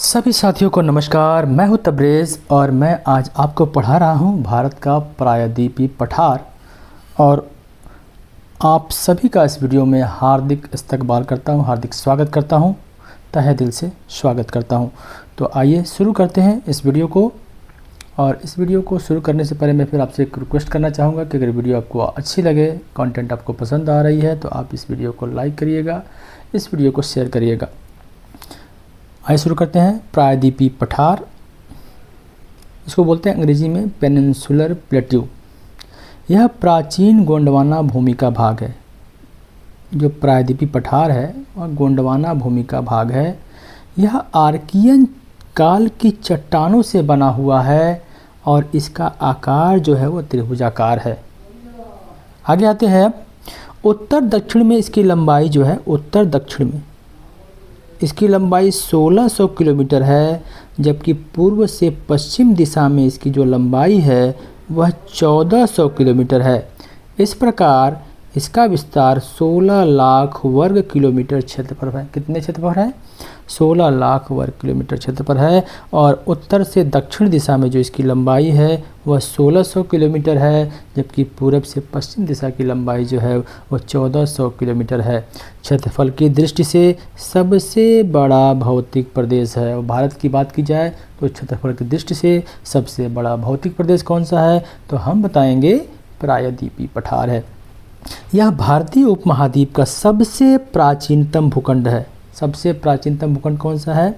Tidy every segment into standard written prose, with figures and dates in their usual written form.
सभी साथियों को नमस्कार। मैं हूं तब्रेज़ और मैं आज आपको पढ़ा रहा हूं भारत का प्रायद्वीपीय पठार। और आप सभी का इस वीडियो में हार्दिक इस्तकबाल करता हूं, हार्दिक स्वागत करता हूं, तहे दिल से स्वागत करता हूं। तो आइए शुरू करते हैं इस वीडियो को। और इस वीडियो को शुरू करने से पहले मैं फिर आपसे एक रिक्वेस्ट करना चाहूँगा कि अगर वीडियो आपको अच्छी लगे, कंटेंट आपको पसंद आ रही है, तो आप इस वीडियो को लाइक करिएगा, इस वीडियो को शेयर करिएगा। आइए शुरू करते हैं। प्रायद्वीपीय पठार, इसको बोलते हैं अंग्रेजी में पेनिनसुलर प्लेट्यू। यह प्राचीन गोंडवाना भूमि का भाग है। जो प्रायद्वीपीय पठार है वह गोंडवाना भूमि का भाग है। यह आर्कियन काल की चट्टानों से बना हुआ है और इसका आकार जो है वह त्रिभुजाकार है। आगे आते हैं। उत्तर दक्षिण में इसकी लंबाई जो है, उत्तर दक्षिण में इसकी लंबाई 1600 किलोमीटर है, जबकि पूर्व से पश्चिम दिशा में इसकी जो लंबाई है वह 1400 किलोमीटर है। इस प्रकार इसका विस्तार 16 लाख वर्ग किलोमीटर क्षेत्रफल है। कितने क्षेत्रफल है? 16 लाख वर्ग किलोमीटर क्षेत्रफल है। और उत्तर से दक्षिण दिशा में जो इसकी लंबाई है वह 1600 किलोमीटर है, जबकि पूरब से पश्चिम दिशा की लंबाई जो है वह 1400 किलोमीटर है। क्षेत्रफल की दृष्टि से सबसे बड़ा भौतिक प्रदेश है। और भारत की बात की जाए तो क्षेत्रफल की दृष्टि से सबसे बड़ा भौतिक प्रदेश कौन सा है? तो हम बताएंगे प्रायद्वीपीय पठार है। यह भारतीय उपमहाद्वीप का सबसे प्राचीनतम भूखंड है। सबसे प्राचीनतम भूखंड कौन सा है?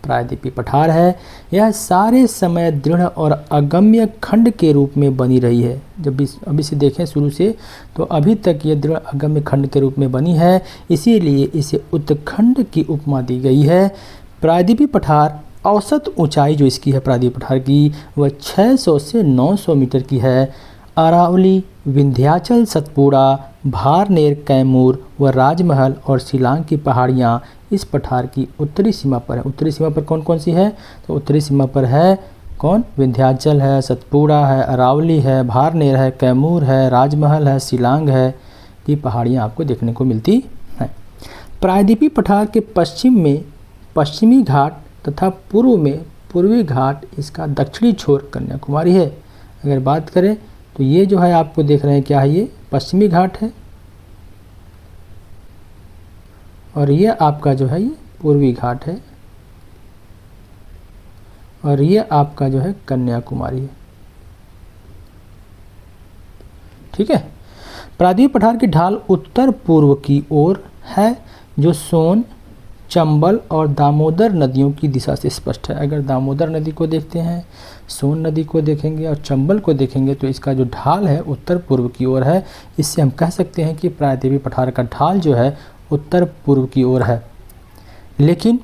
प्रायद्वीपीय पठार है। यह सारे समय दृढ़ और अगम्य खंड के रूप में बनी रही है। जब भी अभी से देखें शुरू से तो अभी तक ये दृढ़ अगम्य खंड के रूप में बनी है, इसीलिए इसे उत्खंड की उपमा दी गई है। प्रायद्वीपीय पठार औसत ऊंचाई जो इसकी है प्रायद्वीपीय पठार की वह 600 से 900 मीटर की है। अरावली, विंध्याचल, सतपुड़ा, भारनेर, कैमूर व राजमहल और शिलांग की पहाड़ियाँ इस पठार की उत्तरी सीमा पर है। उत्तरी सीमा पर कौन कौन सी है? तो उत्तरी सीमा पर है कौन? विंध्याचल है, सतपुड़ा है, अरावली है, भारनेर है, कैमूर है, राजमहल है, शिलांग है। ये पहाड़ियाँ आपको देखने को मिलती हैं। प्रायद्वीपीय पठार के पश्चिम में पश्चिमी घाट तथा पूर्व में पूर्वी घाट, इसका दक्षिणी छोर कन्याकुमारी है। अगर बात करें तो ये जो है आपको देख रहे हैं क्या है, ये पश्चिमी घाट है और ये आपका जो है ये पूर्वी घाट है और ये आपका जो है कन्याकुमारी है। ठीक है। प्रायद्वीपीय पठार की ढाल उत्तर पूर्व की ओर है, जो सोन, चंबल और दामोदर नदियों की दिशा से स्पष्ट है। अगर दामोदर नदी को देखते हैं, सोन नदी को देखेंगे और चंबल को देखेंगे तो इसका जो ढाल है उत्तर पूर्व की ओर है। इससे हम कह सकते हैं कि प्रायद्वीपीय पठार का ढाल जो है उत्तर पूर्व की ओर है। लेकिन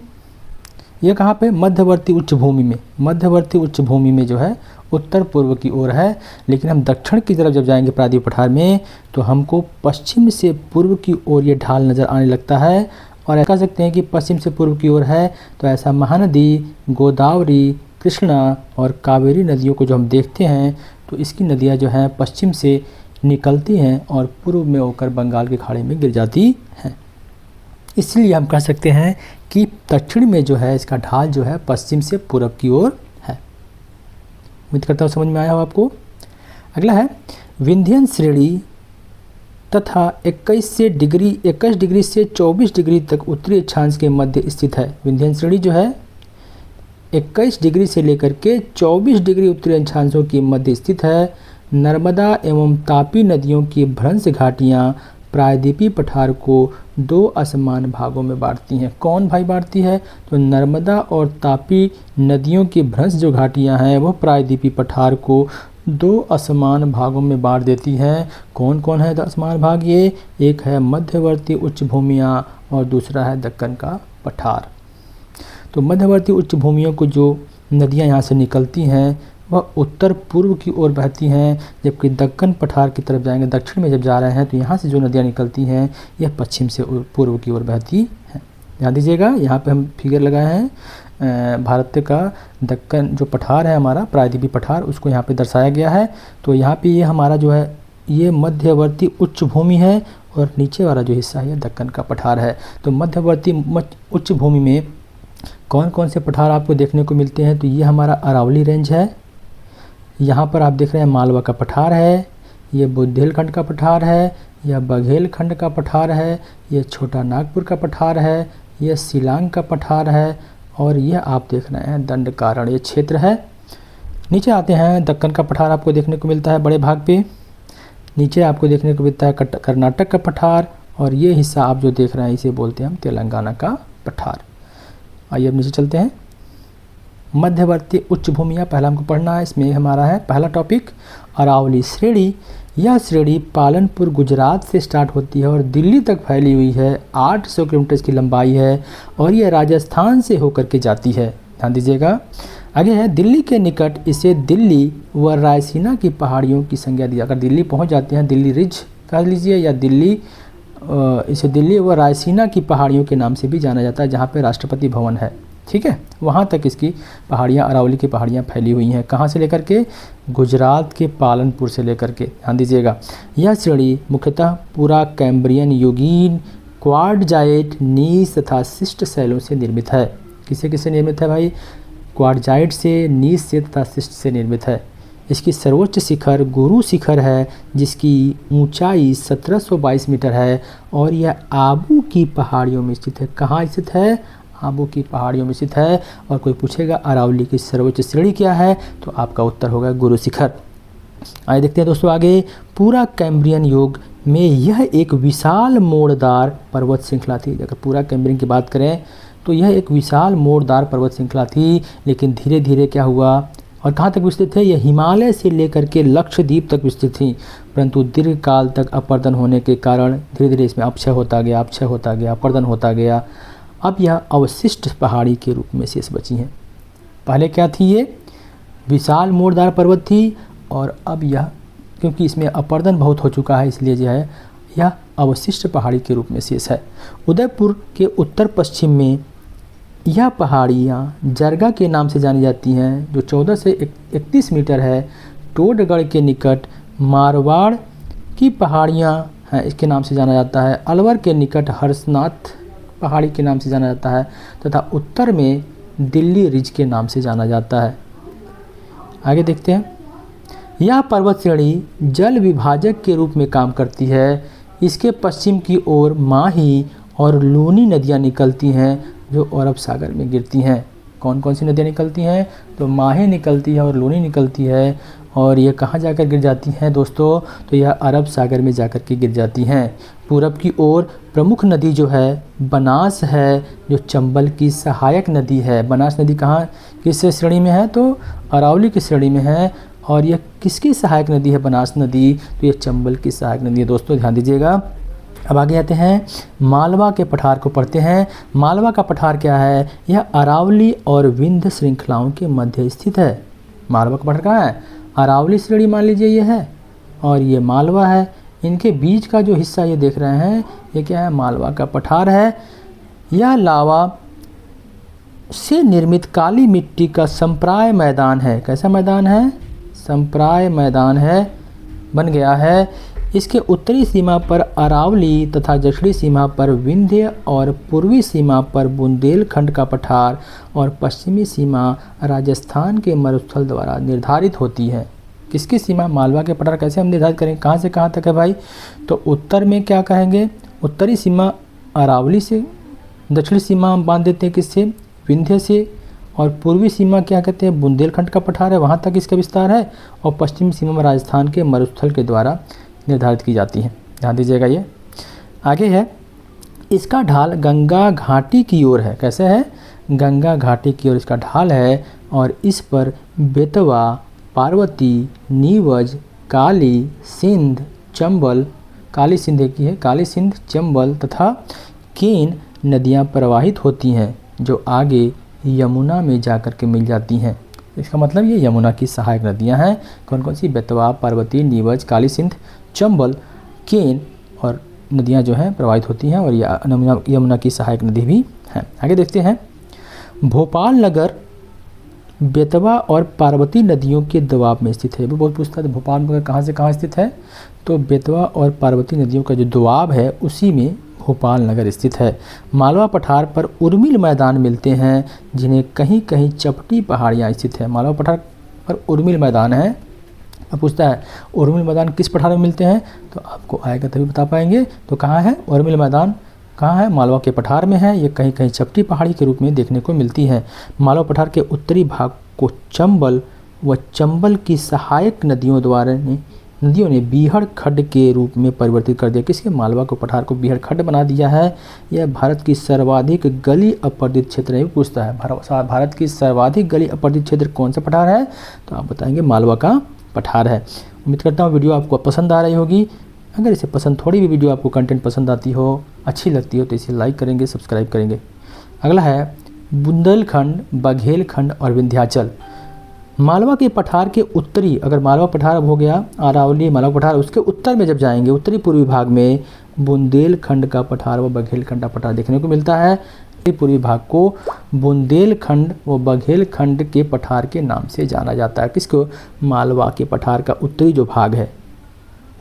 ये कहाँ पे? मध्यवर्ती उच्च भूमि में। मध्यवर्ती उच्च भूमि में जो है उत्तर पूर्व की ओर है। लेकिन हम दक्षिण की तरफ जब जाएंगे प्रायद्वीपीय पठार में तो हमको पश्चिम से पूर्व की ओर ये ढाल नज़र आने लगता है। और कह सकते हैं कि पश्चिम से पूर्व की ओर है तो ऐसा महानदी, गोदावरी, कृष्णा और कावेरी नदियों को जो हम देखते हैं तो इसकी नदियां जो हैं पश्चिम से निकलती हैं और पूर्व में होकर बंगाल की खाड़ी में गिर जाती हैं। इसलिए हम कह सकते हैं कि दक्षिण में जो है इसका ढाल जो है पश्चिम से पूर्व की ओर है। उम्मीद करता हूँ समझ में आया हो आपको। अगला है विंध्यन श्रेणी तथा 21 डिग्री से 24 डिग्री तक उत्तरी अक्षांश के मध्य स्थित है। विंध्यन श्रेणी जो है 21 डिग्री से लेकर के 24 डिग्री उत्तरी अक्षांशों के मध्य स्थित है। नर्मदा एवं तापी नदियों की भ्रंश घाटियाँ प्रायद्वीपीय पठार को 2 असमान भागों में बांटती हैं। कौन भाई बांटती है? तो नर्मदा और तापी नदियों की भ्रंश जो घाटियाँ हैं वह प्रायद्वीपीय पठार को 2 असमान भागों में बांट देती हैं। कौन कौन है असमान भाग? ये एक है मध्यवर्ती उच्च भूमियाँ और दूसरा है दक्कन का पठार। तो मध्यवर्ती उच्च भूमियों को जो नदियाँ यहाँ से निकलती हैं वह उत्तर पूर्व की ओर बहती हैं, जबकि दक्कन पठार की तरफ जाएंगे, दक्षिण में जब जा रहे हैं तो यहाँ से जो नदियाँ निकलती हैं यह पश्चिम से पूर्व की ओर बहती हैं। ध्यान दीजिएगा, यहाँ पे हम फिगर लगाए हैं भारत का दक्कन जो पठार है हमारा प्रायद्वीपीय पठार, उसको यहाँ पे दर्शाया गया है। तो यहाँ पे ये हमारा जो है ये मध्यवर्ती उच्च भूमि है और नीचे वाला जो हिस्सा है दक्कन का पठार है। तो मध्यवर्ती उच्च भूमि में कौन कौन से पठार आपको देखने को मिलते हैं, तो ये हमारा अरावली रेंज है, यहाँ पर आप देख रहे हैं मालवा का पठार है, ये बुंदेलखंड का पठार है, यह बघेलखंड का पठार है, ये छोटा नागपुर का पठार है, यह शिलांग का पठार है, और यह आप देख रहे हैं दंडकारण्य क्षेत्र है। नीचे आते हैं, दक्कन का पठार आपको देखने को मिलता है बड़े भाग पे। नीचे आपको देखने को मिलता है कर्नाटक का पठार, और ये हिस्सा आप जो देख रहे हैं इसे बोलते हैं हम तेलंगाना का पठार। आइए अब नीचे चलते हैं। मध्यवर्ती उच्च भूमियाँ पहला हमको पढ़ना है, इसमें हमारा है पहला टॉपिक अरावली श्रेणी। यह श्रेणी पालनपुर गुजरात से स्टार्ट होती है और दिल्ली तक फैली हुई है, 800 किलोमीटर की लंबाई है, और यह राजस्थान से होकर के जाती है। ध्यान दीजिएगा। आगे है, दिल्ली के निकट इसे दिल्ली व रायसीना की पहाड़ियों की संज्ञा दी। अगर दिल्ली पहुंच जाते हैं, दिल्ली रिज कह लीजिए, या इसे दिल्ली व रायसीना की पहाड़ियों के नाम से भी जाना जाता है, जहाँ पे राष्ट्रपति भवन है। ठीक है, वहाँ तक इसकी पहाड़ियाँ, अरावली की पहाड़ियाँ फैली हुई हैं। कहाँ से लेकर के? गुजरात के पालनपुर से लेकर के। ध्यान दीजिएगा। यह श्रेणी मुख्यतः पूरा कैम्ब्रियन युगीन क्वार्टजाइट नीस तथा शिष्ट शैलों से निर्मित है। किसे किसे निर्मित है भाई? क्वार्टजाइट से, नीस से तथा शिष्ट से निर्मित है। इसकी सर्वोच्च शिखर गुरु शिखर है, जिसकी ऊंचाई 1722 मीटर है, और यह आबू की पहाड़ियों में स्थित है। कहाँ स्थित है? आबू की पहाड़ियों में स्थित है। और कोई पूछेगा अरावली की सर्वोच्च श्रेणी क्या है, तो आपका उत्तर होगा गुरु शिखर। आइए देखते हैं दोस्तों आगे। पूरा कैम्ब्रियन युग में यह एक विशाल मोड़दार पर्वत श्रृंखला थी। अगर पूरा कैम्ब्रियन की बात करें तो यह एक विशाल मोड़दार पर्वत श्रृंखला थी, लेकिन धीरे धीरे क्या हुआ और कहाँ तक विस्तृत है? यह हिमालय से लेकर के लक्षद्वीप तक विस्तृत थी, परंतु दीर्घ काल तक अपर्दन होने के कारण धीरे धीरे इसमें अपक्षय होता गया, अपर्दन होता गया। अब यह अवशिष्ट पहाड़ी के रूप में शेष बची हैं। पहले क्या थी? ये विशाल मोड़दार पर्वत थी, और अब यह क्योंकि इसमें अपर्दन बहुत हो चुका है, इसलिए जो है यह अवशिष्ट पहाड़ी के रूप में शेष है। उदयपुर के उत्तर पश्चिम में यह पहाड़ियाँ जरगा के नाम से जानी जाती हैं, जो 14 से 31 मीटर है। टोडगढ़ के निकट मारवाड़ की पहाड़ियाँ हैं, इसके नाम से जाना जाता है। अलवर के निकट हर्षनाथ पहाड़ी के नाम से जाना जाता है, तथा उत्तर में दिल्ली रिज के नाम से जाना जाता है। आगे देखते हैं। यह पर्वत श्रेणी जल विभाजक के रूप में काम करती है। इसके पश्चिम की ओर माही और लूनी नदियाँ निकलती हैं, जो अरब सागर में गिरती हैं। कौन कौन सी नदियाँ निकलती हैं? तो माही निकलती है और लूनी निकलती है, और ये कहाँ जाकर गिर जाती हैं दोस्तों? तो यह अरब सागर में जाकर के गिर जाती हैं। पूरब की ओर प्रमुख नदी जो है बनास है, जो चंबल की सहायक नदी है। बनास नदी कहाँ किस श्रेणी में है? तो अरावली की श्रेणी में है। और यह किसकी सहायक नदी है बनास नदी? तो यह चंबल की सहायक नदी है दोस्तों, ध्यान दीजिएगा। अब आगे आते हैं, मालवा के पठार को पढ़ते हैं। मालवा का पठार क्या है? यह अरावली और विंध्य श्रृंखलाओं के मध्य स्थित है। मालवा का पठार कहाँ है? अरावली श्रेणी मान लीजिए ये है, और ये मालवा है। इनके बीच का जो हिस्सा ये देख रहे हैं, ये क्या है? मालवा का पठार है। यह लावा से निर्मित काली मिट्टी का संप्राय मैदान है। कैसा मैदान है? संप्राय मैदान है, बन गया है। इसके उत्तरी सीमा पर अरावली तथा दक्षिणी सीमा पर विंध्य और पूर्वी सीमा पर बुंदेलखंड का पठार और पश्चिमी सीमा राजस्थान के मरुस्थल द्वारा निर्धारित होती है। किसकी सीमा? मालवा के पठार कैसे हम निर्धारित करें? कहाँ से कहाँ तक है भाई? तो उत्तर में क्या कहेंगे? उत्तरी सीमा अरावली से, दक्षिणी सीमा हम बांध देते हैं किससे? विंध्य से, और पूर्वी सीमा क्या कहते हैं? बुंदेलखंड का पठार है, वहाँ तक इसका विस्तार है, और पश्चिमी सीमा में राजस्थान के मरुस्थल के द्वारा निर्धारित की जाती है। ध्यान दीजिएगा। ये आगे है, इसका ढाल गंगा घाटी की ओर है। कैसे है? गंगा घाटी की ओर इसका ढाल है, और इस पर बेतवा, पार्वती, नीवज, काली सिंध, चंबल, काली सिंध की है, काली सिंध, चंबल तथा केन नदियाँ प्रवाहित होती हैं, जो आगे यमुना में जाकर के मिल जाती हैं। इसका मतलब ये यमुना की सहायक नदियाँ हैं। कौन कौन सी? बेतवा, पार्वती, नीवज, काली सिंध, चंबल, केन, और नदियाँ जो हैं प्रवाहित होती हैं, और यमुना की सहायक नदी भी हैं। आगे देखते हैं। भोपाल नगर बेतवा और पार्वती नदियों के दबाव में स्थित है। वो बहुत पूछता है भोपाल नगर कहाँ से कहाँ स्थित है? तो बेतवा और पार्वती नदियों का जो दोआब है उसी में भोपाल नगर स्थित है। मालवा पठार पर उर्मिल मैदान मिलते हैं जिन्हें कहीं कहीं चपटी पहाड़ियाँ स्थित है। मालवा पठार पर उर्मिल मैदान है। अब पूछता है उर्मिल मैदान किस पठार में मिलते हैं, तो आपको आएगा तभी बता पाएंगे। तो कहाँ है उर्मिल मैदान, कहाँ है, मालवा के पठार में है। ये कहीं कहीं चपटी पहाड़ी के रूप में देखने को मिलती है। मालवा पठार के उत्तरी भाग को चंबल व चंबल की सहायक नदियों ने बीहड़ खड्ड के रूप में परिवर्तित कर दिया। किसके, मालवा को पठार को बीहड़ खड्ड बना दिया है। यह भारत की सर्वाधिक गली अपरदित क्षेत्र है। पूछता है भारत की सर्वाधिक गली अपरदित क्षेत्र कौन सा पठार है, तो आप बताएंगे मालवा का पठार है। उम्मीद करता हूँ वीडियो आपको पसंद आ रही होगी। अगर इसे पसंद, थोड़ी भी वीडियो आपको कंटेंट पसंद आती हो, अच्छी लगती हो, तो इसे लाइक करेंगे, सब्सक्राइब करेंगे। अगला है बुंदेलखंड, बघेलखंड और विंध्याचल। मालवा के पठार के उत्तरी, अगर मालवा पठार अब हो गया अरावली मालवा पठार, उसके उत्तर में जब जाएंगे उत्तरी पूर्वी भाग में बुंदेलखंड का पठार व बघेलखंड का पठार देखने को मिलता है। पूर्वी भाग को बुंदेलखंड व बघेलखंड के पठार के नाम से जाना जाता है। किसको, मालवा के पठार का उत्तरी जो भाग है,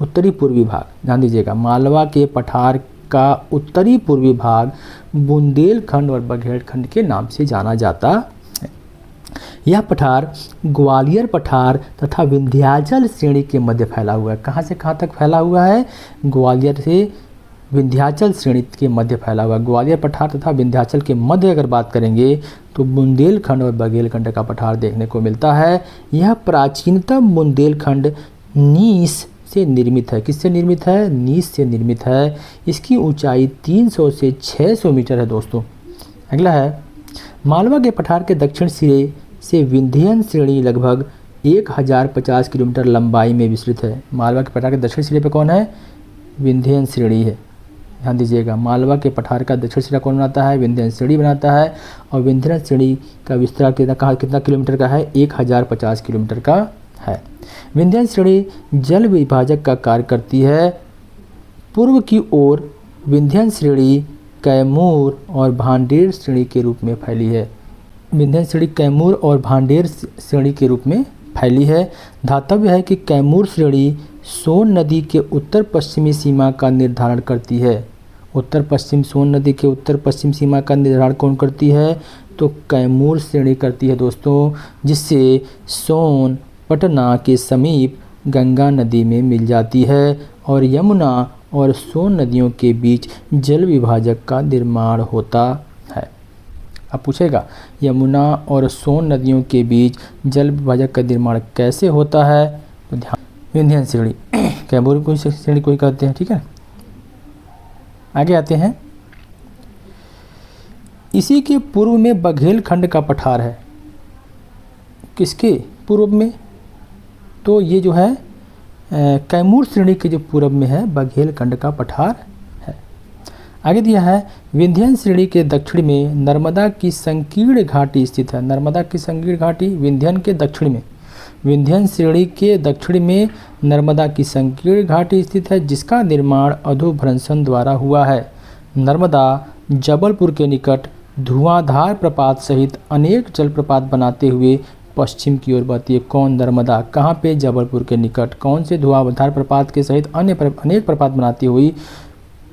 उत्तरी पूर्वी भाग, ध्यान दीजिएगा, मालवा के पठार का उत्तरी पूर्वी भाग बुंदेलखंड और बघेलखंड के नाम से जाना जाता है। यह पठार ग्वालियर पठार तथा विंध्याचल श्रेणी के मध्य फैला हुआ है। कहाँ से कहाँ तक फैला हुआ है, ग्वालियर से विंध्याचल श्रेणी के मध्य फैला हुआ। ग्वालियर पठार तथा विंध्याचल के मध्य अगर बात करेंगे तो बुंदेलखंड और बघेलखंड का पठार देखने को मिलता है। यह प्राचीनतम बुंदेलखंड नीस से निर्मित है। किससे निर्मित है, नीस से निर्मित है। इसकी ऊंचाई 300 से 600 मीटर है दोस्तों। अगला है मालवा के पठार के दक्षिण सिरे से विंध्यन श्रेणी लगभग 1050 किलोमीटर लंबाई में विस्तृत है। मालवा के पठार के दक्षिण सिरे पर कौन है, विंध्यन श्रेणी है। ध्यान दीजिएगा, मालवा के पठार का दक्षिण सिरा कौन बनाता है, विंध्यन श्रेणी बनाता है। और विंध्यन श्रेणी का विस्तार कितना किलोमीटर का है, 1050 किलोमीटर का है। विंध्यन श्रेणी जल विभाजक का कार्य करती है। पूर्व की ओर विंध्यन श्रेणी कैमूर और भांडेर श्रेणी के रूप में फैली है। विंध्यन श्रेणी कैमूर और भांडेर श्रेणी के रूप में फैली है। धातव्य है कि कैमूर श्रेणी सोन नदी के उत्तर पश्चिमी सीमा का निर्धारण करती है। उत्तर पश्चिम, सोन नदी के उत्तर पश्चिम सीमा का निर्धारण कौन करती है, तो कैमूर श्रेणी करती है दोस्तों, जिससे सोन पटना के समीप गंगा नदी में मिल जाती है और यमुना और सोन नदियों के बीच जल विभाजक का निर्माण होता है। अब पूछेगा यमुना और सोन नदियों के बीच जल विभाजक का निर्माण कैसे होता है, तो ध्यान, विंध्यन श्रेणी, कैमूर को श्रेणी कोई कहते हैं, ठीक है। आगे आते हैं, इसी के पूर्व में बघेलखंड का पठार है। किसके पूर्व में, तो ये जो है कैमूर श्रेणी के जो पूर्व में है बघेलखंड का पठार है। आगे दिया है विंध्यन श्रेणी के दक्षिण में नर्मदा की संकीर्ण घाटी स्थित है। नर्मदा की संकीर्ण घाटी विंध्यन के दक्षिण में, विंध्यन श्रेणी के दक्षिण में नर्मदा की संकीर्ण घाटी स्थित है, जिसका निर्माण अधोभ्रंशन द्वारा हुआ है। नर्मदा जबलपुर के निकट धुआंधार प्रपात सहित अनेक जलप्रपात बनाते हुए पश्चिम की ओर बहती है। कौन, नर्मदा, कहाँ पे, जबलपुर के निकट। कौन से धुआंधार प्रपात के सहित अनेक प्रपात बनाती हुई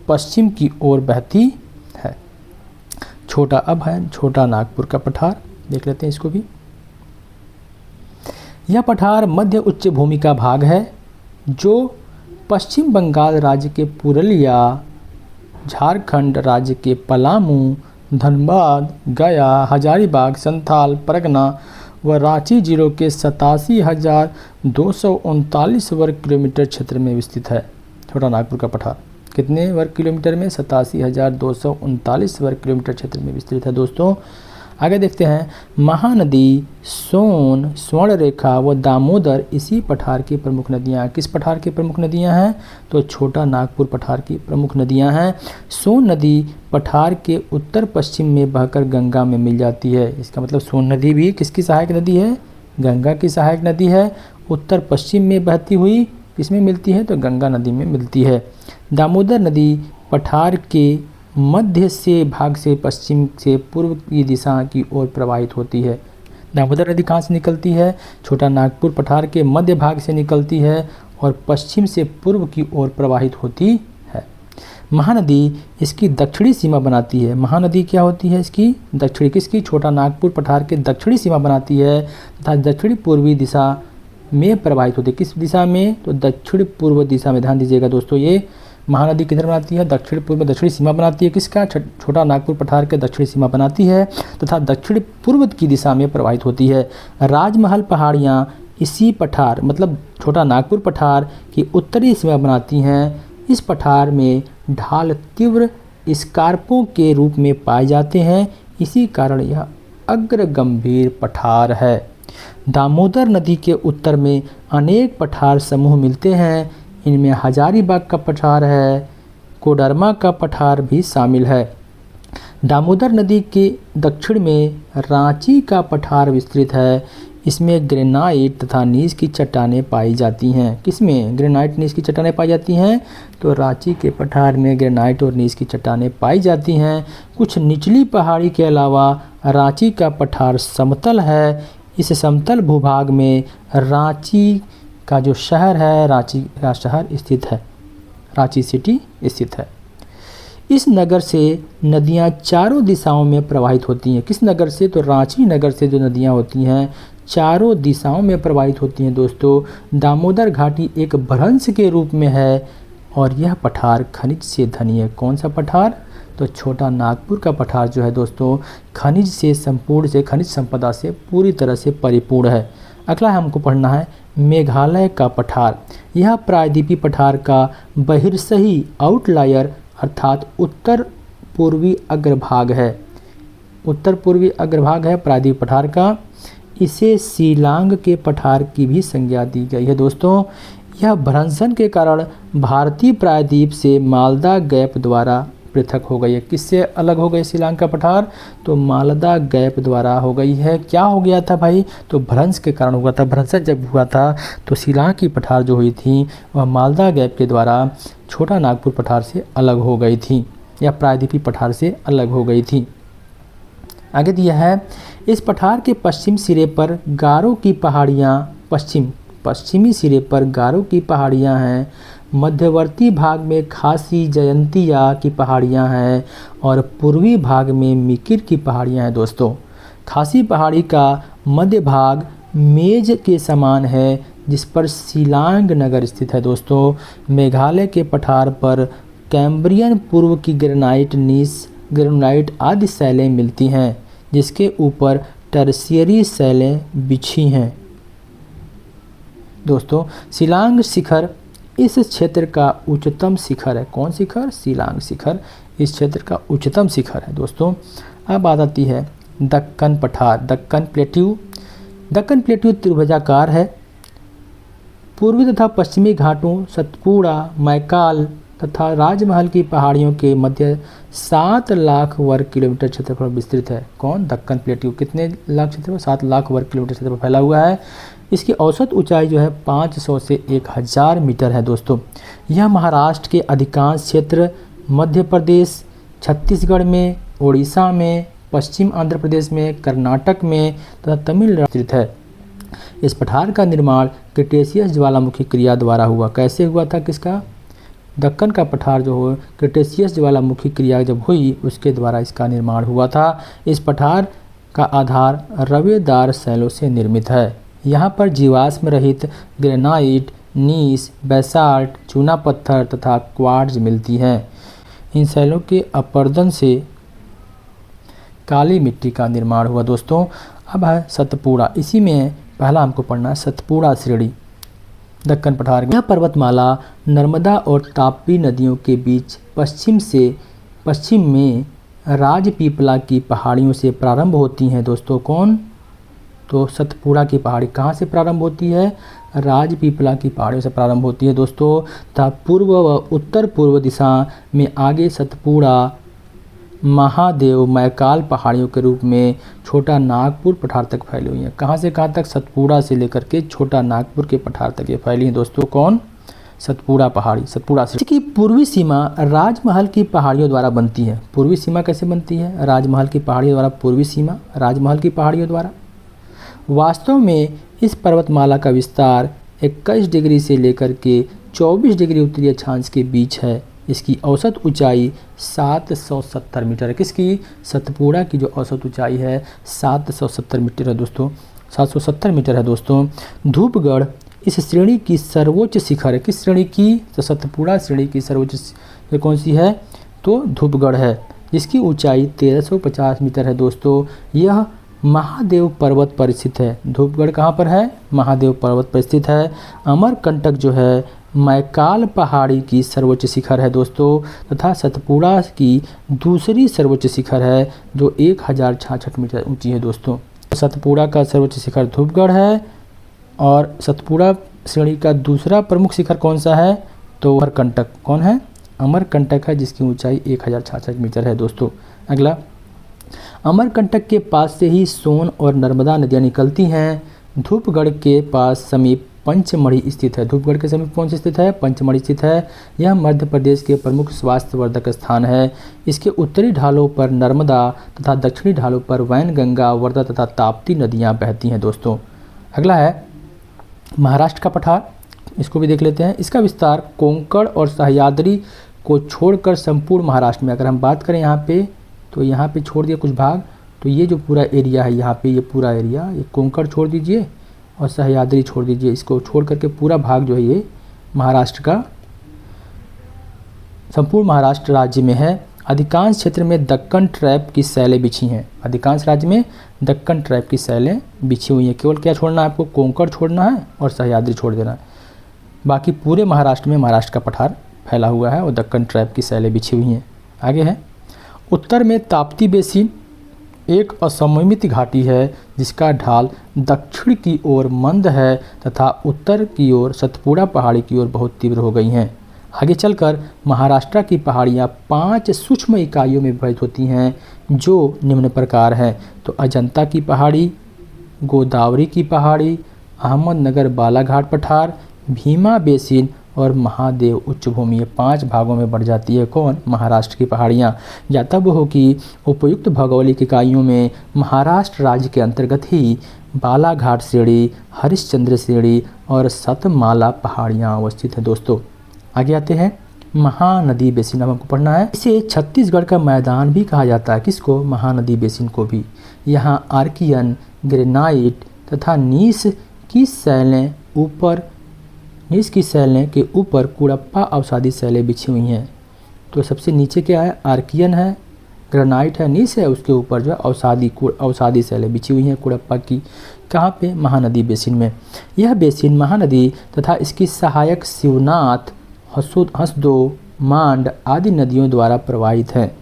पश्चिम की ओर बहती है। छोटा, अब है छोटा नागपुर का पठार, देख लेते हैं इसको भी। यह पठार मध्य उच्च भूमि का भाग है जो पश्चिम बंगाल राज्य के पुरुलिया, झारखंड राज्य के पलामू, धनबाद, गया, हजारीबाग, संथाल परगना व रांची जिलों के 87,239 वर्ग किलोमीटर क्षेत्र में विस्तृत है। छोटा नागपुर का पठार कितने वर्ग किलोमीटर में, 87,239 वर्ग किलोमीटर क्षेत्र में विस्तृत है दोस्तों। आगे देखते हैं, महानदी सोन, स्वर्णरेखा व दामोदर इसी पठार की प्रमुख नदियाँ। किस पठार की प्रमुख नदियाँ हैं, तो छोटा नागपुर पठार की प्रमुख नदियाँ हैं। सोन नदी पठार के उत्तर पश्चिम में बहकर गंगा में मिल जाती है। इसका मतलब सोन नदी भी किसकी सहायक नदी है, गंगा की सहायक नदी है। उत्तर पश्चिम में बहती हुई किसमें मिलती है, तो गंगा नदी में मिलती है। दामोदर नदी पठार के मध्य से भाग से पश्चिम से पूर्व की दिशा की ओर प्रवाहित होती है। दामोदर नदी कहाँ से निकलती है, छोटा नागपुर पठार के मध्य भाग से निकलती है और पश्चिम से पूर्व की ओर प्रवाहित होती है। महानदी इसकी दक्षिणी सीमा बनाती है। महानदी क्या होती है इसकी दक्षिणी, किसकी, छोटा नागपुर पठार के दक्षिणी सीमा बनाती है तथा दक्षिणी पूर्वी दिशा में प्रवाहित होती है। किस दिशा में, तो दक्षिण पूर्व दिशा में। ध्यान दीजिएगा दोस्तों, ये महानदी किधर बनाती है, दक्षिण पूर्व में दक्षिणी सीमा बनाती है। किसका, छोटा नागपुर पठार के दक्षिणी सीमा बनाती है तथा दक्षिण पूर्व की दिशा में प्रवाहित होती है। राजमहल पहाड़ियाँ इसी पठार मतलब छोटा नागपुर पठार की उत्तरी सीमा बनाती हैं। इस पठार में ढाल तीव्र स्कार्पों के रूप में पाए जाते हैं, इसी कारण यह अग्र गंभीर पठार है। दामोदर नदी के उत्तर में अनेक पठार समूह मिलते हैं। इनमें हजारीबाग का पठार है, कोडरमा का पठार भी शामिल है। दामोदर नदी के दक्षिण में रांची का पठार विस्तृत है। इसमें ग्रेनाइट तथा नीस की चट्टानें पाई जाती हैं। किसमें, ग्रेनाइट नीस की चट्टानें पाई जाती हैं, तो रांची के पठार में ग्रेनाइट और नीस की चट्टानें पाई जाती हैं। कुछ निचली पहाड़ी के अलावा रांची का पठार समतल है। इस समतल भूभाग में रांची का जो शहर है, रांची का शहर स्थित है, रांची सिटी स्थित है। इस नगर से नदियां चारों दिशाओं में प्रवाहित होती हैं। किस नगर से, तो रांची नगर से जो नदियां होती हैं चारों दिशाओं में प्रवाहित होती हैं। दोस्तों, दामोदर घाटी एक भ्रंश के रूप में है और यह पठार खनिज से धनी है। कौन सा पठार, तो छोटा नागपुर का पठार जो है दोस्तों खनिज से संपूर्ण से, खनिज संपदा से पूरी तरह से परिपूर्ण है। अगला हमको पढ़ना है मेघालय का पठार। यह प्रायद्वीपीय पठार का बहिर्सही आउटलायर अर्थात उत्तर पूर्वी अग्रभाग है। उत्तर पूर्वी अग्रभाग है प्रायद्वीपीय पठार का। इसे शिलांग के पठार की भी संज्ञा दी गई है। दोस्तों, यह भ्रंशन के कारण भारतीय प्रायद्वीप से मालदा गैप द्वारा पृथक हो गई है। किससे अलग हो गई शिलांग का पठार, तो मालदा गैप द्वारा हो गई है। क्या हो गया था भाई, तो भ्रंश के कारण हुआ था। भ्रंशन जब हुआ था तो शिलांग की पठार जो हुई थी वह मालदा गैप के द्वारा छोटा नागपुर पठार से अलग हो गई थी या प्रायद्वीपीय पठार से अलग हो गई थी। आगे दिया है, इस पठार के पश्चिम सिरे पर गारो की पहाड़ियाँ पश्चिमी सिरे पर गारो की पहाड़ियाँ हैं। मध्यवर्ती भाग में खासी जयंतिया की पहाड़ियाँ हैं और पूर्वी भाग में मिकिर की पहाड़ियाँ हैं। दोस्तों, खासी पहाड़ी का मध्य भाग मेज के समान है जिस पर शिलांग नगर स्थित है। दोस्तों, मेघालय के पठार पर कैम्ब्रियन पूर्व की ग्रेनाइट, नीस, ग्रेनाइट आदि शैलें मिलती हैं जिसके ऊपर टर्शियरी शैलें बिछी हैं। दोस्तों, शिलांग शिखर इस क्षेत्र का उच्चतम शिखर है। कौन शिखर, शिलांग शिखर इस क्षेत्र का उच्चतम शिखर है। दोस्तों, अब बात आती है दक्कन पठार, दक्कन प्लेट्यू। दक्कन प्लेट्यू त्रिभुजाकार है। पूर्वी तथा पश्चिमी घाटों सतपुड़ा, मैकाल तथा राजमहल की पहाड़ियों के मध्य 7 लाख वर्ग किलोमीटर क्षेत्रफल विस्तृत है। कौन, दक्कन प्लेट्यू कितने लाख क्षेत्रफल, 7 लाख वर्ग किलोमीटर क्षेत्रफल फैला हुआ है। इसकी औसत ऊंचाई जो है 500 से 1000 मीटर है। दोस्तों, यह महाराष्ट्र के अधिकांश क्षेत्र, मध्य प्रदेश, छत्तीसगढ़ में, उड़ीसा में, पश्चिम आंध्र प्रदेश में, कर्नाटक में तथा तमिलनाडु स्थित है। इस पठार का निर्माण क्रिटेशियस ज्वालामुखी क्रिया द्वारा हुआ। कैसे हुआ था, किसका, दक्कन का पठार जो हो क्रिटेशियस ज्वालामुखी क्रिया जब हुई उसके द्वारा इसका निर्माण हुआ था। इस पठार का आधार रवेदार शैलों से निर्मित है। यहाँ पर जीवाश्म रहित ग्रेनाइट, नीस, बैसाल्ट, चूना पत्थर तथा क्वार्ट्ज मिलती हैं। इन शैलों के अपर्दन से काली मिट्टी का निर्माण हुआ। दोस्तों, अब है सतपुड़ा। इसी में पहला हमको पढ़ना है सतपुड़ा श्रेणी। दक्कन पठार, यह पर्वतमाला नर्मदा और तापी नदियों के बीच पश्चिम में राजपीपला की पहाड़ियों से प्रारंभ होती हैं। दोस्तों, कौन, तो सतपुड़ा की पहाड़ी कहाँ से प्रारंभ होती है, राजपीपला की पहाड़ियों से प्रारंभ होती है। दोस्तों, तथा पूर्व व उत्तर पूर्व दिशा में आगे सतपुड़ा, महादेव, मैकाल पहाड़ियों के रूप में छोटा नागपुर पठार तक फैली हुई हैं। कहाँ से कहाँ तक, सतपुड़ा से लेकर के छोटा नागपुर के पठार तक ये फैली हैं। दोस्तों, कौन, सतपुड़ा पहाड़ी, सतपुड़ा से। इसकी पूर्वी सीमा राजमहल की पहाड़ियों द्वारा बनती है। पूर्वी सीमा कैसे बनती है, राजमहल की पहाड़ियों द्वारा। पूर्वी सीमा राजमहल की पहाड़ियों द्वारा। वास्तव में इस पर्वतमाला का विस्तार 21 डिग्री से लेकर के 24 डिग्री उत्तरी अक्षांश के बीच है। इसकी औसत ऊंचाई 770 मीटर है। किसकी? सतपुड़ा की जो औसत ऊंचाई है 770 मीटर है दोस्तों, 770 मीटर है दोस्तों। धूपगढ़ इस श्रेणी की सर्वोच्च शिखर है। किस श्रेणी की? तो सतपुड़ा श्रेणी की सर्वोच्च शिखर कौन सी है? तो धूपगढ़ है, जिसकी ऊंचाई 1350 मीटर है दोस्तों। यह महादेव पर्वत पर स्थित है। धूपगढ़ कहाँ पर है? महादेव पर्वत पर स्थित है। अमरकंटक जो है मैकाल पहाड़ी की सर्वोच्च शिखर है दोस्तों, तथा सतपुड़ा की दूसरी सर्वोच्च शिखर है जो 1066 मीटर ऊंची है दोस्तों। सतपुड़ा का सर्वोच्च शिखर धूपगढ़ है और सतपुड़ा श्रेणी का दूसरा प्रमुख शिखर कौन सा है? तो अमरकंटक। कौन है? अमरकंटक है, जिसकी ऊंचाई 1066 मीटर है दोस्तों। अगला, अमरकंटक के पास से ही सोन और नर्मदा नदियाँ निकलती हैं। धूपगढ़ के पास समीप पंचमढ़ी स्थित है। धूपगढ़ के समीप कौन सी स्थित है? पंचमढ़ी स्थित है। यह मध्य प्रदेश के प्रमुख स्वास्थ्यवर्धक स्थान है। इसके उत्तरी ढालों पर नर्मदा तथा दक्षिणी ढालों पर वैनगंगा, वर्धा तथा ताप्ती नदियाँ बहती हैं दोस्तों। अगला है महाराष्ट्र का पठार, इसको भी देख लेते हैं। इसका विस्तार कोंकण और सह्याद्री को छोड़कर संपूर्ण महाराष्ट्र में, अगर हम बात करें यहाँ पे, तो यहाँ पे छोड़ दिया कुछ भाग, तो ये जो पूरा एरिया है यहाँ पे, ये पूरा एरिया, ये कोंकण छोड़ दीजिए और सह्याद्री छोड़ दीजिए, इसको छोड़ करके पूरा भाग जो है ये महाराष्ट्र का, संपूर्ण महाराष्ट्र राज्य में है। अधिकांश क्षेत्र में दक्कन ट्रैप की सैलें बिछी हैं। अधिकांश राज्य में दक्कन ट्रैप की सैलें बिछी हुई हैं। केवल क्या छोड़ना है आपको? कोंकण छोड़ना है और सह्याद्री छोड़ देना है। बाकी पूरे महाराष्ट्र में महाराष्ट्र का पठार फैला हुआ है और दक्कन ट्रैप की सैलें बिछी हुई हैं। आगे है, उत्तर में ताप्ती बेसिन एक असममित घाटी है जिसका ढाल दक्षिण की ओर मंद है तथा उत्तर की ओर सतपुड़ा पहाड़ी की ओर बहुत तीव्र हो गई हैं। आगे चलकर महाराष्ट्र की पहाड़ियाँ 5 सूक्ष्म इकाइयों में विभाजित होती हैं जो निम्न प्रकार हैं। तो अजंता की पहाड़ी, गोदावरी की पहाड़ी, अहमदनगर बालाघाट पठार, भीमा बेसिन और महादेव उच्च भूमि। ये 5 भागों में बढ़ जाती है कौन? महाराष्ट्र की पहाड़ियाँ। ज्ञातव्य हो कि उपयुक्त भौगोलिक इकाइयों में महाराष्ट्र राज्य के अंतर्गत ही बालाघाट श्रेणी, हरिश्चंद्र श्रेणी और सतमाला पहाड़ियाँ अवस्थित हैं दोस्तों। आगे आते हैं, महानदी बेसिन अब हमको पढ़ना है। इसे छत्तीसगढ़ का मैदान भी कहा जाता है। किसको? महानदी बेसिन को भी। यहाँ आर्कियन, ग्रेनाइट तथा नीस की सैलें के ऊपर कुड़प्पा अवसादी सैलें बिछी हुई हैं। तो सबसे नीचे क्या है? आर्कियन है, ग्रेनाइट है, नीस है, उसके ऊपर जो है अवसादी सैलें बिछी हुई हैं कुड़प्पा की। कहाँ पे? महानदी बेसिन में। यह बेसिन महानदी तथा इसकी सहायक शिवनाथ, हसदो, मांड आदि नदियों द्वारा प्रवाहित है।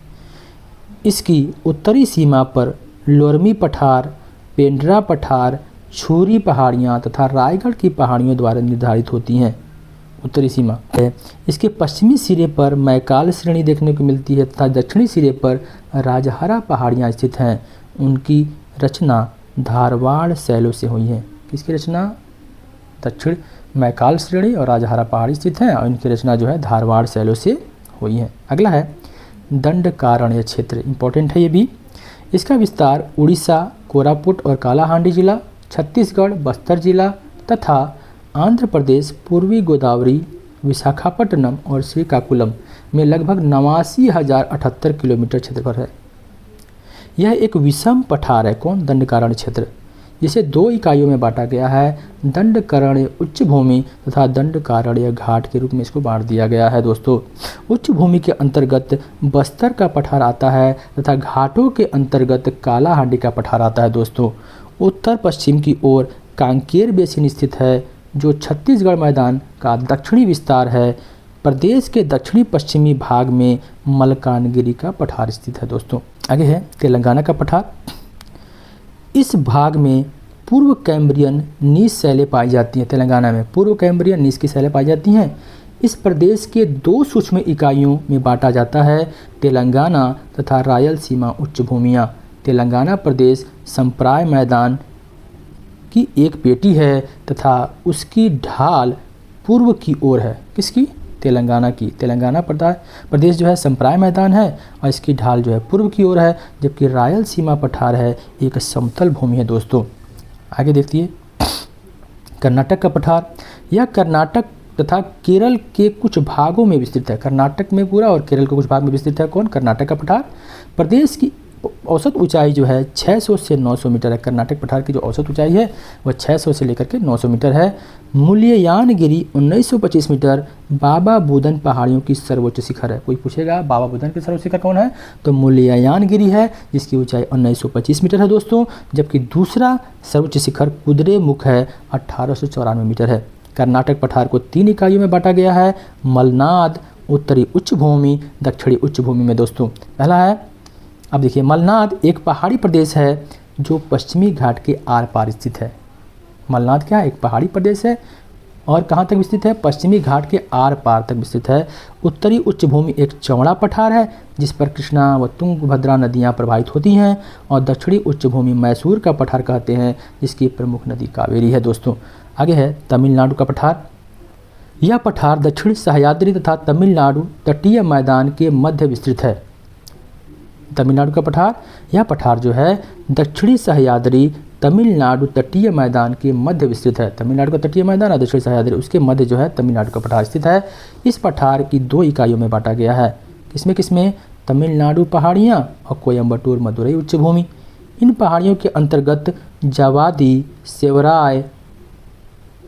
इसकी उत्तरी सीमा पर लोरमी पठार, पेंड्रा पठार, छुरी पहाड़ियाँ तथा रायगढ़ की पहाड़ियों द्वारा निर्धारित होती हैं। उत्तरी सीमा है। इसके पश्चिमी सिरे पर मैकाल श्रेणी देखने को मिलती है तथा दक्षिणी सिरे पर राजहरा पहाड़ियाँ स्थित हैं। उनकी रचना धारवाड़ शैलों से हुई है। किसकी रचना? दक्षिण मैकाल श्रेणी और राजहरा पहाड़ी स्थित हैं और इनकी रचना जो है धारवाड़ शैलों से हुई है। अगला है दंडकारण्य क्षेत्र, इंपॉर्टेंट है ये भी। इसका विस्तार उड़ीसा, कोरापुट और कालाहांडी जिला, छत्तीसगढ़, बस्तर जिला तथा आंध्र प्रदेश, पूर्वी गोदावरी, विशाखापट्टनम और श्रीकाकुलम में लगभग 89,078 किलोमीटर क्षेत्रफल है। यह एक विषम पठार है। कौन? दंडकारण्य क्षेत्र, जिसे 2 इकाइयों में बांटा गया है। दंडकारण्य उच्च भूमि तथा दंडकारण्य घाट के रूप में इसको बांट दिया गया है दोस्तों। उच्च भूमि के अंतर्गत बस्तर का पठार आता है तथा घाटों के अंतर्गत कालाहांडी का पठार आता है दोस्तों। उत्तर पश्चिम की ओर कांकेर बेसिन स्थित है जो छत्तीसगढ़ मैदान का दक्षिणी विस्तार है। प्रदेश के दक्षिणी पश्चिमी भाग में मलकानगिरी का पठार स्थित है दोस्तों। आगे है तेलंगाना का पठार। इस भाग में पूर्व कैम्ब्रियन नीस सैलें पाई जाती हैं। तेलंगाना में पूर्व कैम्ब्रियन नीस की सैलें पाई जाती हैं। इस प्रदेश के 2 सूक्ष्म इकाइयों में बांटा जाता है, तेलंगाना तथा रायलसीमा उच्च भूमियाँ। तेलंगाना प्रदेश संप्राय मैदान की एक पेटी है तथा उसकी ढाल पूर्व की ओर है। किसकी? तेलंगाना की। तेलंगाना प्रदेश जो है संप्राय मैदान है और इसकी ढाल जो है पूर्व की ओर है, जबकि रायलसीमा पठार है एक समतल भूमि है दोस्तों। आगे देखिए कर्नाटक का पठार। यह कर्नाटक तथा केरल के कुछ भागों में विस्तृत है। कर्नाटक में पूरा और केरल के कुछ भाग में विस्तृत है। कौन? कर्नाटक का पठार। प्रदेश की औसत ऊंचाई जो है 600 से 900 मीटर है। कर्नाटक पठार की जो औसत ऊंचाई है वह 600 से लेकर के 900 मीटर है। मूल्ययानगिरी 1925 मीटर बाबा बुदन पहाड़ियों की सर्वोच्च शिखर है। कोई पूछेगा बाबा बुदन की सर्वोच्च शिखर कौन है, तो मूल्ययानगिरी है, जिसकी ऊंचाई 1925 मीटर है दोस्तों। जबकि दूसरा सर्वोच्च शिखर कुद्रेमुख है, 1894 मीटर है। कर्नाटक पठार को 3 इकाइयों में बांटा गया है। मलनाद, उत्तरी उच्च भूमि, दक्षिणी उच्च भूमि में दोस्तों। पहला है, अब देखिए, मलनाद एक पहाड़ी प्रदेश है जो पश्चिमी घाट के आर पार स्थित है। मलनाद क्या है? एक पहाड़ी प्रदेश है और कहाँ तक विस्तृत है? पश्चिमी घाट के आर पार तक विस्तृत है। उत्तरी उच्च भूमि एक चौड़ा पठार है जिस पर कृष्णा व तुंगभद्रा नदियाँ प्रवाहित होती हैं, और दक्षिणी उच्च भूमि मैसूर का पठार कहते हैं जिसकी प्रमुख नदी कावेरी है दोस्तों। आगे है तमिलनाडु का पठार। यह पठार दक्षिण सह्याद्री तथा तमिलनाडु तटीय मैदान के मध्य विस्तृत है। तमिलनाडु का पठार, यह पठार जो है दक्षिणी सह्याद्री तमिलनाडु तटीय मैदान के मध्य विस्तृत है। तमिलनाडु का तटीय मैदान और दक्षिणी सह्याद्री, उसके मध्य जो है तमिलनाडु का पठार स्थित है। इस पठार की 2 इकाइयों में बांटा गया है। किसमें किसमें? तमिलनाडु पहाड़ियाँ और कोयम्बटूर मदुरई उच्च भूमि। इन पहाड़ियों के अंतर्गत जावादी, सेवराय,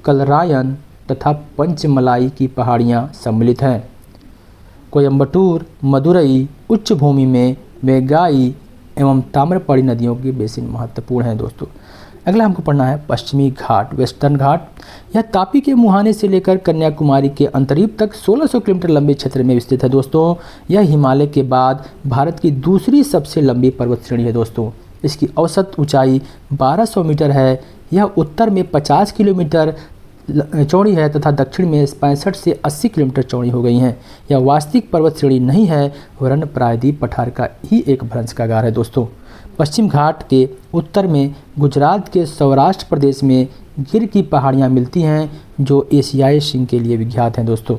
कलरायन तथा पंचमलाई की पहाड़ियाँ सम्मिलित हैं। कोयम्बटूर मदुरई उच्च भूमि में वेगाई एवं ताम्रपड़ी नदियों के बेसिन महत्वपूर्ण हैं दोस्तों। अगला हमको पढ़ना है पश्चिमी घाट, वेस्टर्न घाट। यह तापी के मुहाने से लेकर कन्याकुमारी के अंतरीप तक 1600 किलोमीटर लंबे क्षेत्र में विस्तृत है दोस्तों। यह हिमालय के बाद भारत की दूसरी सबसे लंबी पर्वत श्रेणी है दोस्तों। इसकी औसत ऊंचाई 1200 मीटर है। यह उत्तर में 50 किलोमीटर चौड़ी है तथा दक्षिण में 65 से 80 किलोमीटर चौड़ी हो गई हैं। यह वास्तविक पर्वत श्रेणी नहीं है, वरन प्रायद्वीप पठार का ही एक भ्रंश का गार है दोस्तों। पश्चिम घाट के उत्तर में गुजरात के सौराष्ट्र प्रदेश में गिर की पहाड़ियाँ मिलती हैं जो एशियाई सिंह के लिए विख्यात हैं दोस्तों।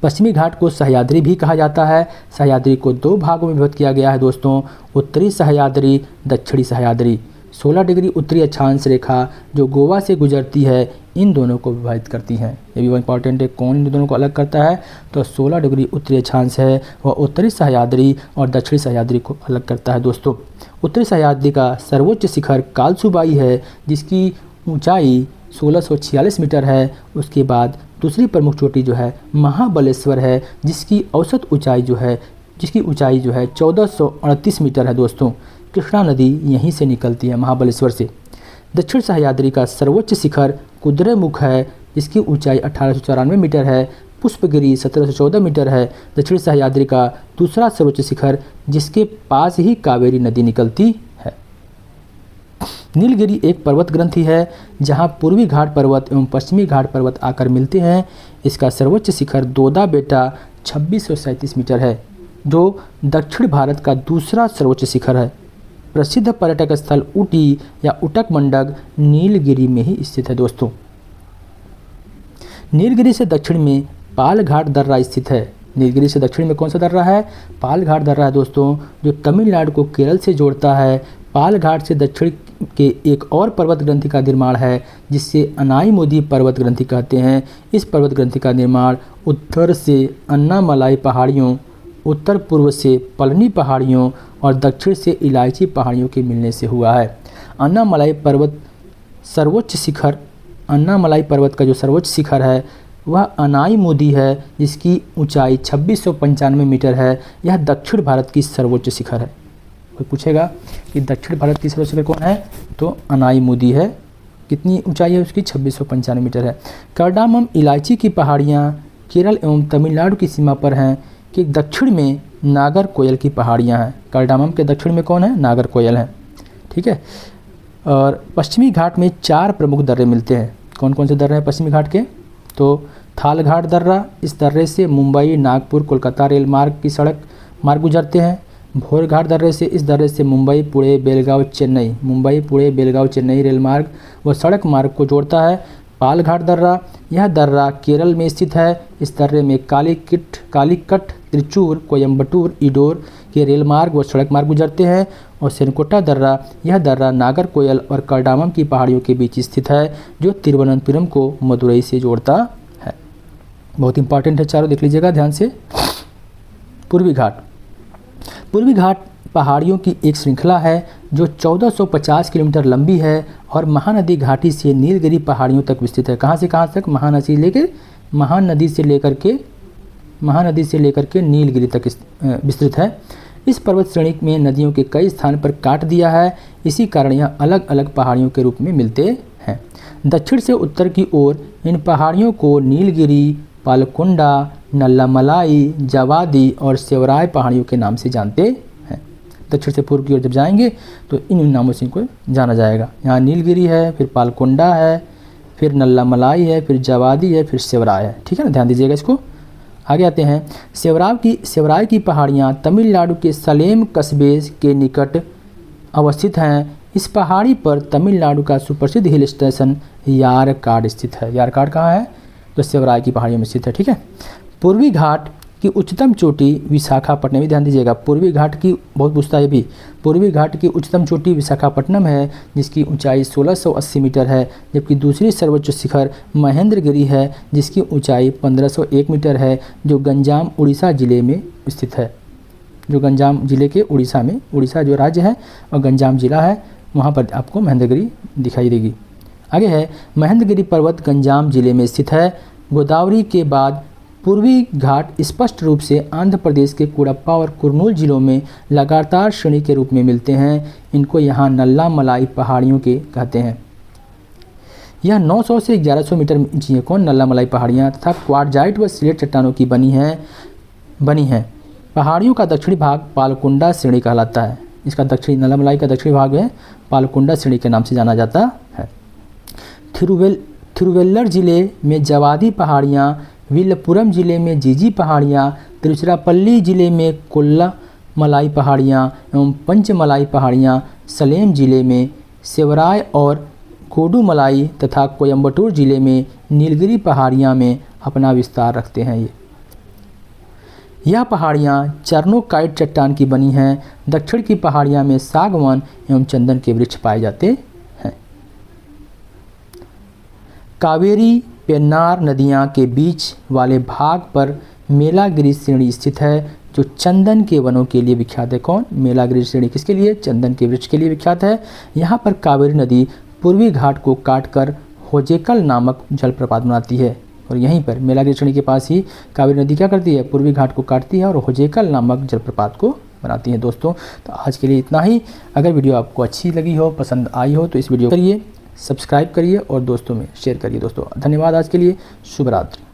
पश्चिमी घाट को सह्याद्री भी कहा जाता है। सह्याद्री को 2 भागों में विभक्त किया गया है दोस्तों, उत्तरी सह्याद्री, दक्षिणी सह्याद्री। 16 डिग्री उत्तरी अक्षांश रेखा जो गोवा से गुजरती है इन दोनों को विभाजित करती हैं। ये भी इंपॉर्टेंट है, कौन इन दोनों को अलग करता है, तो 16 डिग्री उत्तरी अक्षांश है वह उत्तरी सह्याद्री और दक्षिणी सह्याद्री को अलग करता है दोस्तों। उत्तरी सह्याद्री का सर्वोच्च शिखर कालसुबाई है जिसकी ऊंचाई 1646 मीटर है। उसके बाद दूसरी प्रमुख चोटी जो है महाबलेश्वर है जिसकी औसत ऊंचाई जो है 1438 मीटर है दोस्तों। कृष्णा नदी यहीं से निकलती है महाबलेश्वर से। दक्षिण सह्याद्री का सर्वोच्च शिखर कुद्रेमुख है जिसकी ऊंचाई 1894 मीटर है। पुष्पगिरी 1714 मीटर है दक्षिण सह्याद्री का दूसरा सर्वोच्च शिखर जिसके पास ही कावेरी नदी निकलती है। नीलगिरी एक पर्वत ग्रंथि है जहां पूर्वी घाट पर्वत एवं पश्चिमी घाट पर्वत आकर मिलते हैं। इसका सर्वोच्च शिखर दोदा बेटा 2637 मीटर है जो दक्षिण भारत का दूसरा सर्वोच्च शिखर है। प्रसिद्ध पर्यटक स्थल ऊटी या उटकमंडक नीलगिरी में ही स्थित है दोस्तों। नीलगिरी से दक्षिण में पालघाट दर्रा स्थित है। नीलगिरी से दक्षिण में कौन सा दर्रा है? पालघाट दर्रा है दोस्तों, जो तमिलनाडु को केरल से जोड़ता है। पालघाट से दक्षिण के एक और पर्वत ग्रंथि का निर्माण है जिससे अनाईमुदी पर्वत ग्रंथि कहते हैं। इस पर्वत ग्रंथि का निर्माण उत्तर से अन्नामलाई पहाड़ियों, उत्तर पूर्व से पलनी पहाड़ियों और दक्षिण से इलायची पहाड़ियों के मिलने से हुआ है। अन्नामलाई पर्वत का जो सर्वोच्च शिखर है वह अनाईमुदी है जिसकी ऊंचाई 2695 मीटर है। यह दक्षिण भारत की सर्वोच्च शिखर है। कोई पूछेगा कि दक्षिण भारत की सर्वोच्च शिखर कौन है, तो अनाईमुदी है। कितनी ऊंचाई है उसकी? 2695 मीटर है। कार्डामम इलायची की पहाड़ियाँ केरल एवं तमिलनाडु की सीमा पर हैं कि दक्षिण में नागरकोयल की पहाड़ियाँ हैं। कार्डामम के दक्षिण में कौन है? नागरकोयल है। ठीक है। और पश्चिमी घाट में 4 प्रमुख दर्रे मिलते हैं। कौन कौन से दर्रे हैं पश्चिमी घाट के? तो थालघाट दर्रा, इस दर्रे से मुंबई, नागपुर, कोलकाता रेल मार्ग गुजरते हैं। भोरघाट दर्रे से, इस दर्रे से मुंबई, पुणे, बेलगांव, चेन्नई रेल मार्ग व सड़क मार्ग को जोड़ता है। पालघाट दर्रा, यह दर्रा केरल में स्थित है। इस दर्रे में कालीकट, त्रिचूर, कोयम्बटूर, इडोर के रेल मार्ग व सड़क मार्ग गुजरते हैं। और सेनकोटा दर्रा, यह दर्रा नागरकोयल और कार्डामम की पहाड़ियों के बीच स्थित है, जो तिरुवनंतपुरम को मदुरई से जोड़ता है। बहुत इंपॉर्टेंट है, चारों देख लीजिएगा ध्यान से। पूर्वी घाट, पूर्वी घाट पहाड़ियों की एक श्रृंखला है जो 1450 किलोमीटर लंबी है और महानदी घाटी से नीलगिरी पहाड़ियों तक विस्तृत है। कहाँ से कहाँ तक? महानदी से लेकर के नीलगिरी तक विस्तृत है। इस पर्वत श्रेणी में नदियों के कई स्थान पर काट दिया है, इसी कारण यह अलग अलग पहाड़ियों के रूप में मिलते हैं। दक्षिण से उत्तर की ओर इन पहाड़ियों को नीलगिरी, पालकोंडा, नल्लामलाई, जवादी और सेवराय पहाड़ियों के नाम से जानते हैं। दक्षिण से पूर्व की ओर जब जाएंगे तो इन नामों से इनको जाना जाएगा। यहाँ नीलगिरी है, फिर पालकोंडा है, फिर नल्लामलाई है, फिर जवादी है, फिर सेवराय है। ठीक है ना, ध्यान दीजिएगा इसको। आगे आते हैं। सेवराय की पहाड़ियाँ तमिलनाडु के सलेम कस्बे के निकट अवस्थित हैं। इस पहाड़ी पर तमिलनाडु का सुप्रसिद्ध हिल स्टेशन यारकाड स्थित है। यारकाड कहाँ है? तो सेवराय की पहाड़ियों में स्थित है। ठीक है। पूर्वी घाट की उच्चतम चोटी विशाखापट्टनम, भी ध्यान दीजिएगा। पूर्वी घाट की बहुत पूछता है भी। पूर्वी घाट की उच्चतम चोटी विशाखापट्टनम है, जिसकी ऊंचाई 1680 मीटर है, जबकि दूसरी सर्वोच्च शिखर महेंद्रगिरी है, जिसकी ऊंचाई 1501 मीटर है, जो गंजाम उड़ीसा जिले में स्थित है। जो गंजाम जिले के उड़ीसा में, उड़ीसा जो राज्य है और गंजाम जिला है, वहाँ पर आपको महेंद्रगिरी दिखाई देगी। आगे है, महेंद्रगिरी पर्वत गंजाम जिले में स्थित है। गोदावरी के बाद पूर्वी घाट स्पष्ट रूप से आंध्र प्रदेश के कुडप्पा और कुर्नूल जिलों में लगातार श्रेणी के रूप में मिलते हैं। इनको यहाँ नल्लामलाई पहाड़ियों के कहते हैं। यह 900 से 1100 मीटर ऊंची है। कौन? नल्लामलाई पहाड़ियाँ तथा क्वार्टजाइट व स्लेट चट्टानों की बनी हैं। पहाड़ियों का दक्षिणी भाग पालकुंडा श्रेणी कहलाता है। इसका दक्षिणी, नल्लामलाई का दक्षिणी भाग है पालकुंडा श्रेणी के नाम से जाना जाता है। थिरुवेल्लर जिले में जवादी पहाड़ियाँ, विल्लपुरम जिले में जीजी पहाड़ियाँ, तिरुचिरापल्ली जिले में कोल्लामलाई पहाड़ियाँ एवं पंचमलाई पहाड़ियाँ, सलेम जिले में सेवराय और कोडुमलाई तथा कोयम्बटूर जिले में नीलगिरी पहाड़ियाँ में अपना विस्तार रखते हैं। यह पहाड़ियाँ चर्नोकाइट चट्टान की बनी हैं। दक्षिण की पहाड़ियाँ में सागवान एवं चंदन के वृक्ष पाए जाते हैं। कावेरी पेन्नार नदियाँ के बीच वाले भाग पर मेलागिरी श्रेणी स्थित है, जो चंदन के वनों के लिए विख्यात है। कौन? मेलागिरी श्रेणी किसके लिए? चंदन के वृक्ष के लिए विख्यात है। यहाँ पर कावेरी नदी पूर्वी घाट को काटकर होजेकल नामक जलप्रपात बनाती है। और यहीं पर मेलागिरी श्रेणी के पास ही कावेरी नदी क्या करती है? पूर्वी घाट को काटती है और होजेकल नामक जलप्रपात को बनाती है। दोस्तों, तो आज के लिए इतना ही। अगर वीडियो आपको अच्छी लगी हो, पसंद आई हो, तो इस वीडियो को करिए, सब्सक्राइब करिए और दोस्तों में शेयर करिए। दोस्तों धन्यवाद। आज के लिए शुभ रात्रि।